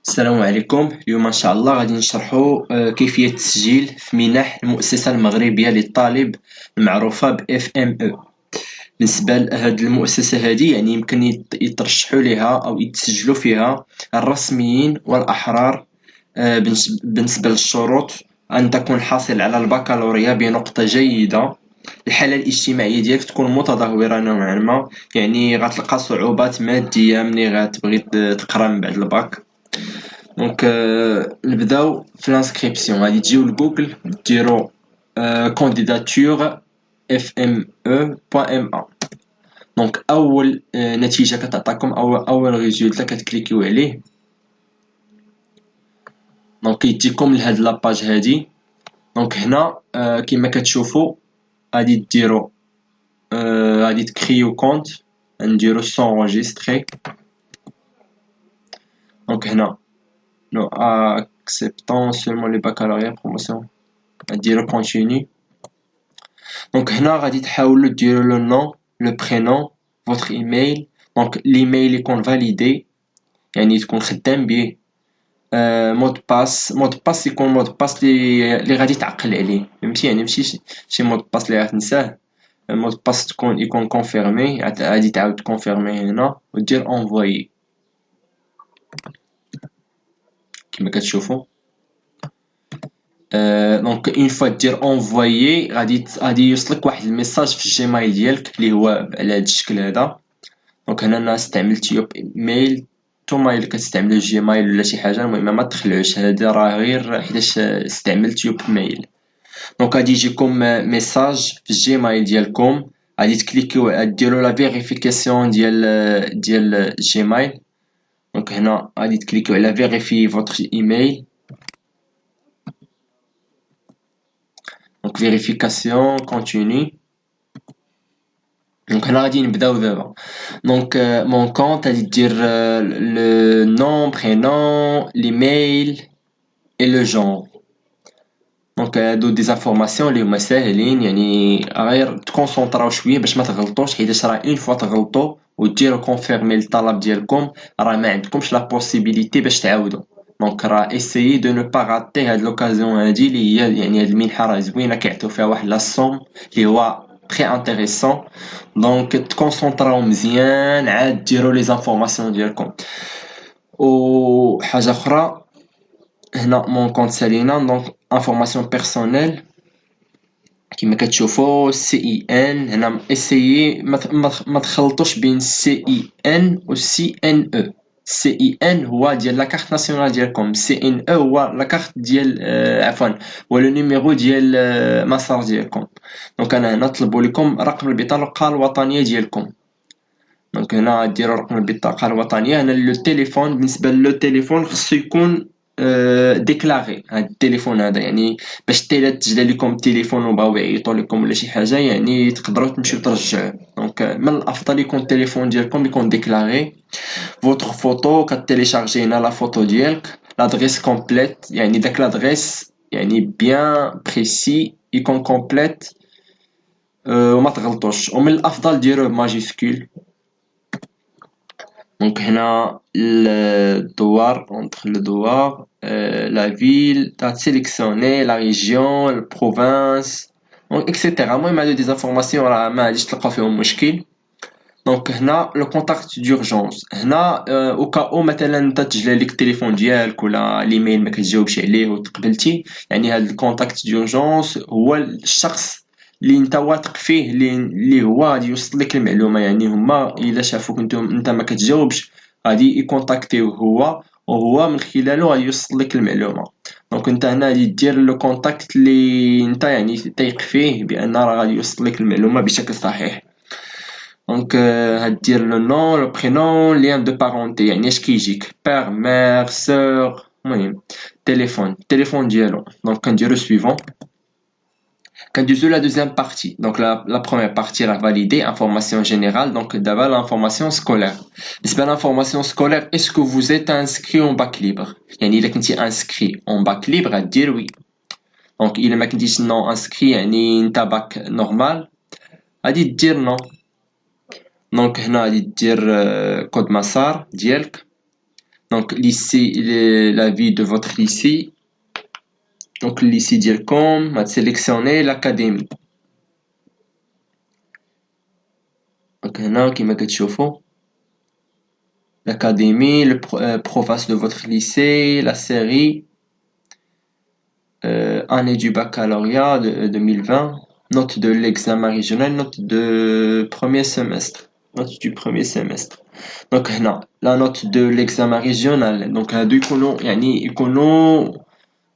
السلام عليكم. اليوم ان شاء الله غادي نشرحوا كيفية التسجيل في منح المؤسسة المغربية للطالب المعروفة ب FME. بالنسبة لهاد المؤسسة هادي يعني يمكن يترشحوا لها او يتسجلوا فيها الرسميين والأحرار. بالنسبة للشروط أن تكون حاصل على البكالوريا بنقطة جيدة، الحالة الاجتماعية ديالك تكون متدهورة نوعا ما، يعني غتلقى صعوبات مادية ملي غتبغي تقرا من بعد الباك. دونك نبداو في الانسكريبسيون. غادي تجيو لجوجل ديرو candidature fme.ma. دونك اول نتيجه كتعطيكم اول ريزولتا كتكليكيو عليه. دونك يجيكم لهاد لاباج هادي. دونك هنا كما كتشوفوا غادي ديرو غادي تكريو كونت، نديرو s'enregistrer. دونك هنا non acceptant seulement les baccalauréats promotion. نديرو continue. دونك هنا غادي تحاولوا ديروا لو نون لو برينون فوتر ايميل. دونك الايميل يكون فاليدي يعني تكون خدام به. مود باس يكون مود باس اللي غادي تعقل عليه، فهمتي؟ يعني ماشي شي مود باس اللي غتنساه. مود باس يكون كونفيرمي، غادي تعاود كونفيرمي هنا ودير انفويي كما كتشوفوا. دونك اون فوا دير انفويي غادي يوصلك واحد الميساج في الجيميل ديالك اللي هو على هذا الشكل هذا. دونك هنا انا استعملت يوب ميل، نتوما الا كتستعملوا جيميل ولا شي حاجه المهم ما تخلعوش، هذا راه غير حيتاش استعملت يوب ميل. دونك غادي يجيكم ميساج في الجيميل ديالكم، غادي تكليكيو ديروا لا فيريفيكاسيون ديال جيميل. دونك هنا غادي تكليكيو على فيريفي فوتر ايميل. دونك فيريفيكاسيون كونتيني. دونك هنا غادي نبداو دابا. دونك مون كونط غادي دير لو نون برينون ليميل اي لو جونر. دونك هادو دي زانفورماسيون اللي هما ساهلين، يعني غير تكونسونطراو شويه باش ما تغلطوش، حيت راه اون فوا تغلطوا وديروا كونفيرمي الطلب ديالكم راه ما عندكمش لا بوسيبيليتي باش تعاودوا. دونك راه اسيي دو نو با غاتي هاد لوكازيون هادي اللي هي يعني هاد المنحه راه زوينه كيعطيو فيها واحد لا سوم اللي هو تري انتريسون. دونك تكونسونطراو مزيان عاد ديروا لي زانفورماسيون ديالكم. و حاجه اخرى هنا مون كونت سالينا. دونك انفورماسيون بيرسونيل كما كتشوفوا سي اي ان. هنا اسيي ما تخلطوش بين سي اي ان و سي ان او. سي اي ان هو ديال لا كارت ناسيونال ديالكم، سي ان او هو لا كارت ديال عفوا هو لو نيميرو ديال مسار ديالكم. دونك انا هنا طلبوا لكم رقم البطاقه الوطنيه ديالكم. دونك هنا ديروا رقم البطاقه الوطنيه. هنا لو تليفون، بالنسبه لو تليفون خصو يكون ديكلاغي هاد التليفون هذا، يعني باش تسجل لكم التليفون وبغاو يعيطوا لكم ولا شي حاجه يعني تقدروا تمشيو ترجعوه. دونك من الافضل يكون التليفون ديالكم يكون ديكلاغي. فوتر فوتو كتيليشارجي هنا لا فوتو ديالك. لادريس كومبليت يعني داك لادريس يعني بيان بريسي يكون كومبليت وما تغلطوش، ومن الافضل ديروه ماجيسكول. دونك هنا الدوار اونتر لو دوار لا فيل تاع سيليكسيوني لا ريجيون البروفانس دونك اكسيتيرا. المهم هادو دي زانفورماسيون راه ما غاديش تلقاو فيهم مشكل. دونك هنا لو كونتاكت دورجونس. هنا او كاو مثلا انت تجلى لك التليفون ديالك ولا الايميل ما كتجاوبش عليه وتقبلتي، يعني هاد الكونتاكت دورجونس هو الشخص اللي انت واثق فيه اللي هو غادي يوصل لك المعلومه. يعني هما الا شافوك انت ما كتجاوبش غادي يكونتاكتيو هو، وهو من خلاله غادي يوصل لك المعلومه. دونك انت هنا غادي دير لو كونتاكت اللي انت يعني تايق فيه بان راه غادي يوصل لك المعلومه بشكل صحيح. دونك غدير لو نون لو برينون لين دو بارونتي، يعني اش كيجيك بير مير سور. المهم التليفون ديالو. دونك كنديرو سويفون. كندوزو لا دوزيام بارتي. دونك لا بروميير بارتي راه فاليدي انفورماسيون جينيرال. دونك دابا لانفورماسيون سكولير. بالنسبه لانفورماسيون سكولير اسكو فوز ايت انسكري اون باك ليبر، يعني الا كنتي انسكري اون باك ليبر غدير وي. دونك الا ما كنتيش نون انسكري يعني انت باك نورمال غادي دير نو. دونك هنا غادي دير كود مسار ديالك. Donc lycée, la vie de votre lycée. Donc le lycée ديالكم sélectionner l'académie. Donc هنا كما كتشوفوا l'académie, le province de votre lycée, la série, année du baccalauréat de 2020, note de l'examen régional, note de premier semestre, note du premier semestre. Donc هنا la note de l'examen régional. Donc هادو يكونوا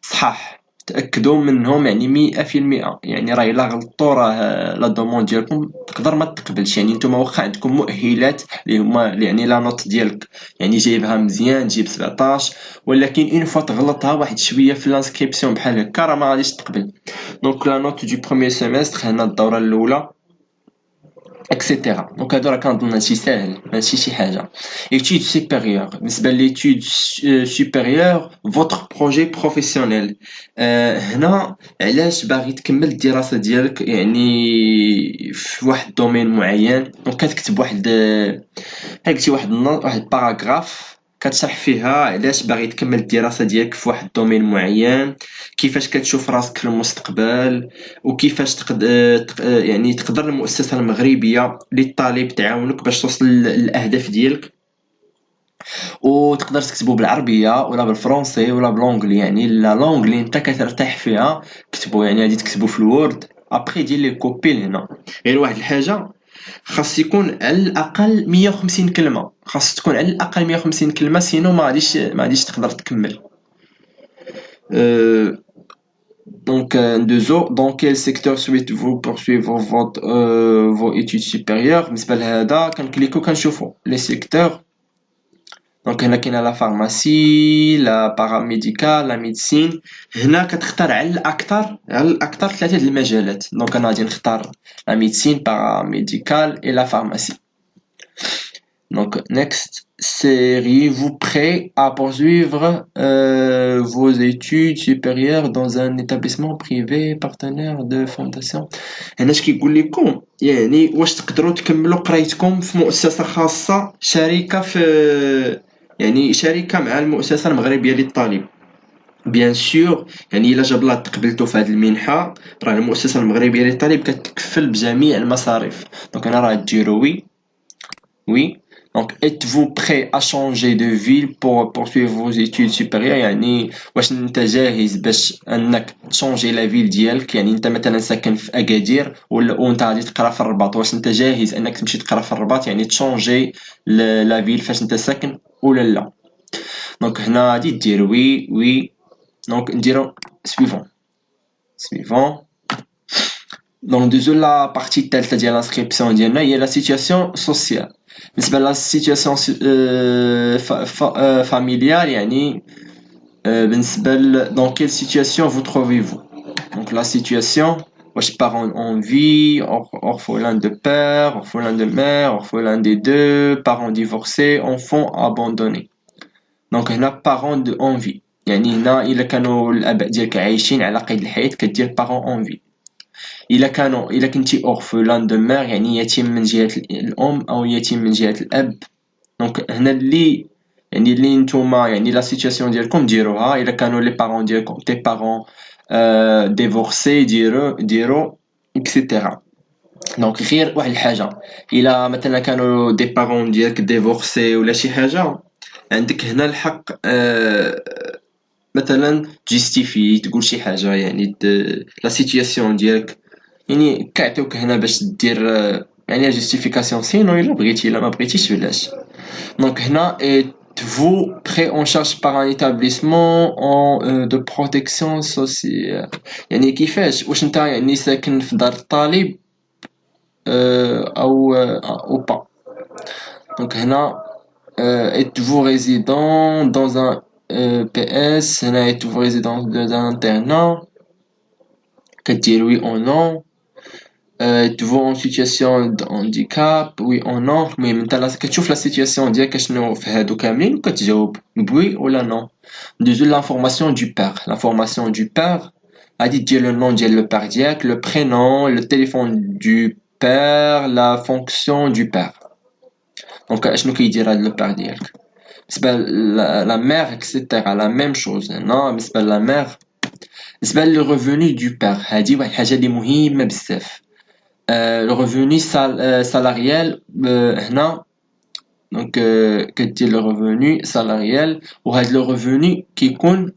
صحاح، تأكدوا منهم 100%. راه إلا غلطوا راه لا دوموند ديالكم تقدر ما تقبلش. نتوما واخا عندكم مؤهلات اللي هما لا نوت ديالك جايبها مزيان، تجيب 17، ولكن اون فوا تغلطها واحد شويه في لانسكريبسيون بحال هكا راه ما غاديش تقبل. دونك لا نوت دو بروميير سيمستر هنا الدوره الاولى اكسيتيرا. دونك هادو راه كنظن هادشي ساهل، ماشي شي حاجه. études supérieures، بالنسبه ليتود سوبيريور فوتر بروجي بروفيسيونيل. هنا علاش باغي تكمل الدراسه ديالك في واحد الدومين معين. دونك كتكتب واحد واحد باراغراف كتشرح فيها علاش باغي تكمل الدراسه ديالك في واحد الدومين معين، كيفاش كتشوف راسك في المستقبل، وكيفاش تقدر المؤسسه المغربيه للطالب تعاونك باش توصل للاهداف ديالك. وتقدر تكتبو بالعربيه ولا بالفرنسي ولا بالانجلي. لا لونجلي انت كترتاح فيها كتبو، غادي تكتبو في الوورد. ابري دير لي كوبي لهنا. غير واحد الحاجه، خاص يكون على الاقل 150 كلمه، خاص تكون على الاقل 150 كلمه، سينو ما غاديش تقدر تكمل. Donc, dans quel secteur souhaitez-vous poursuivre vos études supérieures? بالنسبة لهذا كنكليكو كنشوفو les secteurs. دونك هنا كاينه لا فارماسي، لا باراmédical، لا ميديسين. هنا كتختار على الاكثر 3 د المجالات. دونك انا غادي نختار لا ميديسين، باراmédical et la pharmacie. Donc next, seriez-vous prêt à poursuivre vos études supérieures dans un établissement privé partenaire de fondation? هنا اش كيقول لكم واش تقدروا تكملوا قرايتكم في مؤسسه خاصه، شركه شركه مع المؤسسه المغربيه للطالب. بيان سور الا جاب الله تقبلتوا في هذه المنحه، راه المؤسسه المغربيه للطالب كتكفل بجميع المصاريف. دونك انا راه ديروا وي. Donc, êtes-vous prêt à changer de ville pour poursuivre vos études supérieures؟ واش انت جاهز باش انك تشونجي لا فيل ديالك؟ انت مثلا ساكن في اكادير وانت غادي تقرا في الرباط، واش انت جاهز انك تمشي تقرا في الرباط؟ تشونجي لا فيل فاش انت ساكن ولا لا؟ دونك هنا غادي دير وي. دونك نديرو سويفون. Donc déjà la partie الثالثه ديال l'inscription ديالنا هي la situation sociale. بالنسبه لا situation familiale، بالنسبه dans quelle situation vous trouvez-vous. Donc la situation، واش parents en vie، orphelin de père، orphelin de mère، orphelin des deux، parents divorcés، enfants abandonnés. Donc هنا parents de en vie، هنا الا كانوا الاباء ديالك عايشين على قيد الحياه كدير parents en vie. الا كنتي اورفلان دو مير يتيم من جهه الام او يتيم من جهه الاب. دونك هنا اللي نتوما لا سيتوياسيون ديالكم ديروها. الا كانوا لي بارون ديالكم تي بارون ديفورسي ديرو اكسيتيرا. دونك غير واحد الحاجه، الا مثلا كانوا دي بارون ديالك ديفورسي ولا شي حاجه، عندك هنا الحق مثلا جيستيفي تقول شي حاجه لا سيتوياسيون ديالك، كيعطيوك هنا باش دير جيستيفيكاسيون. سينو الا بغيتي الا ما بغيتيش بلاش. دونك هنا êtes-vous pris en charge par un établissement de protection sociale؟ كيفاش، واش انت ساكن في دار الطالب او با. دونك هنا êtes-vous résident dans un PS؟ هنا êtes-vous résident dans un internat؟ كدير oui ou non. êtes-vous en situation de handicap؟ oui ou non. المهم انت كتشوف لا سيتوياسيون ديالك شنو في هادو كاملين وكتجاوب oui ولا non. دوزو l'information du père. l'information du père غادي دير le nom ديال le père ديالك، le prénom، le téléphone du père، la fonction du père. دونك اشنو كيدير هاد le père ديالك. بالنسبة la mère etc la même chose هنا بالنسبة la mère بالنسبة le revenu du père هذه واحد الحاجة اللي مهمة بزاف le revenu salarial هنا donc كدير le revenu salarial وهذا le revenu كيكون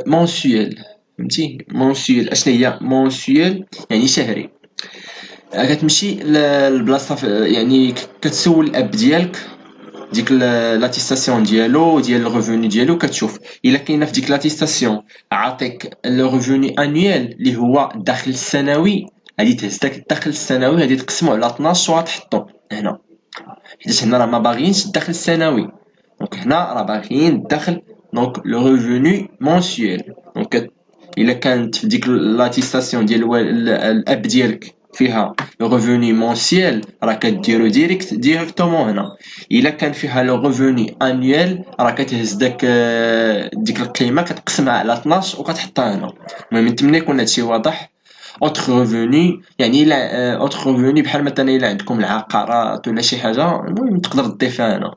mensuel فهمتي mensuel اشنو هي mensuel يعني شهري كتمشي للبلاصه يعني كتسول الاب ديالك ديك لاتيستاسيون ديالو ديال الريفوني ديالو كتشوف الا كاينه في ديك لاتيستاسيون عاطيك لو ريفوني انويل اللي هو الدخل السنوي غادي تهز داك الدخل السنوي غادي تقسمو على 12 وغتحطو هنا حيت هنا راه ما باغيينش الدخل السنوي دونك هنا راه باغيين الدخل دونك لو ريفوني مونسيول دونك الا كانت في ديك لاتيستاسيون ديال الاب ديالك فيها لو ريفوني مونسيول راه كديرو ديريكتومون هنا الا كان فيها لو ريفوني انويل راه كتهز ديك القيمه كتقسمها على 12 وكتحطها هنا المهم نتمنى يكون هادشي واضح اوتر ريفوني يعني الا اوتر ريفوني بحال مثلا الا عندكم العقارات ولا شي حاجه المهم تقدر تضيفها هنا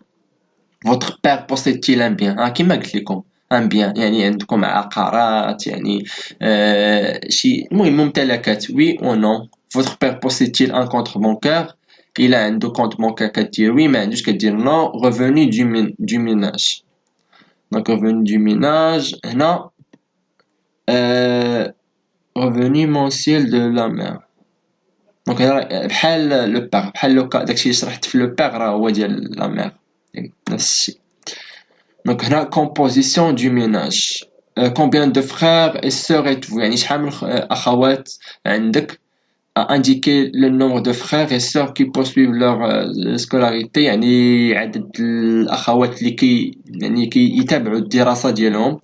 votre père possède-t-il un bien كيما قلت لكم ان بيان يعني عندكم عقارات يعني شي المهم ممتلكات وي او نو votre père possède-t-il un compte bancaire il a عنده compte bancaire كدير وي ما عندوش كدير نو revenu du ménage donc revenu du ménage هنا revenu mensuel de la mère دونك بحال لو بار بحال لو داكشي اللي شرحت في لو بار راه هو ديال لا مير نفس الشيء دونك هنا composition du ménage combien de frères et sœurs êtes-vous يعني شحال من اخوات عندك indiquer le nombre de frères et sœurs qui poursuivent leur scolarité يعني عدد الاخوات اللي يعني يتابعوا الدراسه ديالهم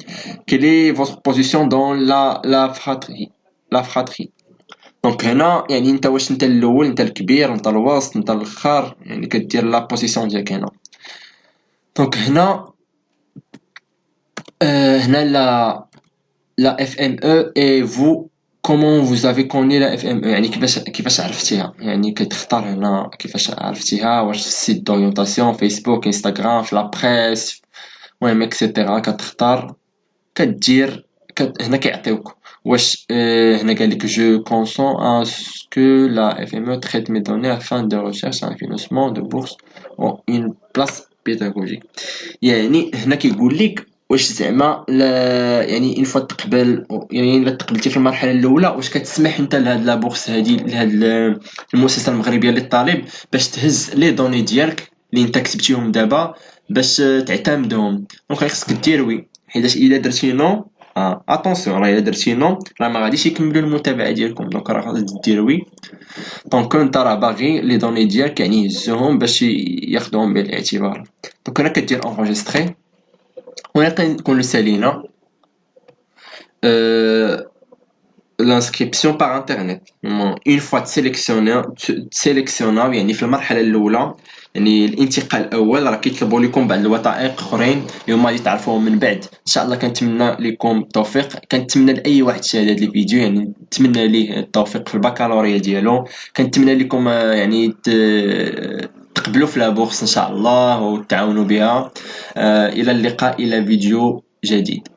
quelle est votre position dans la fratrie دونك هنا يعني انت واش انت الاول انت الكبير انت الوسط انت الاخر يعني كدير لا بوزيسيون ديالك هنا دونك هنا هنا لا اف ام او اي فو كومون vous avez connu la FME يعني كيفاش عرفتيها يعني كتختار هنا كيفاش عرفتيها واش في السيت دورينتاسيون فيسبوك انستغرام في لا بريس المهم اكسيتيرا كتختار كدير هنا كيعطيوك واش هنا قال لك je consens à ce que la FME traite mes données afin de recherche un financement de bourse ou une place pédagogique يعني هنا كيقول لك واش زعما يعني فوا تقبل يعني الا تقبلتي في المرحله الاولى واش كتسمح انت لهاد لا بورس هادي لهاد المؤسسه المغربيه للطالب باش تهز لي دوني ديالك اللي انت كتبتيهم دابا باش تعتمدهم دونك خاصك دير وي حيت الا درتي نو اتونسيون راه الا درتي نو راه ما غاديش يكملوا المتابعه ديالكم دونك راه خاصك دير وي دونك انت راه باغي لي دوني ديالك يعني يهزوهم باش ياخذوهم بالاعتبار دونك انا كدير انغيستري وهنا كنكونوا سالينا l'inscription par internet une fois تسيليكسيوناو يعني في المرحله الاولى يعني الانتقال الاول راه كيطلبوا لكم بعض الوثائق اخرين اللي هما اللي تعرفوهم من بعد ان شاء الله كنتمنى لكم التوفيق كنتمنى لاي واحد شاهد هذا الفيديو يعني نتمنى ليه التوفيق في البكالوريا ديالو كنتمنى لكم يعني تقبلوا في لابورس ان شاء الله وتعاونوا بها الى اللقاء الى فيديو جديد.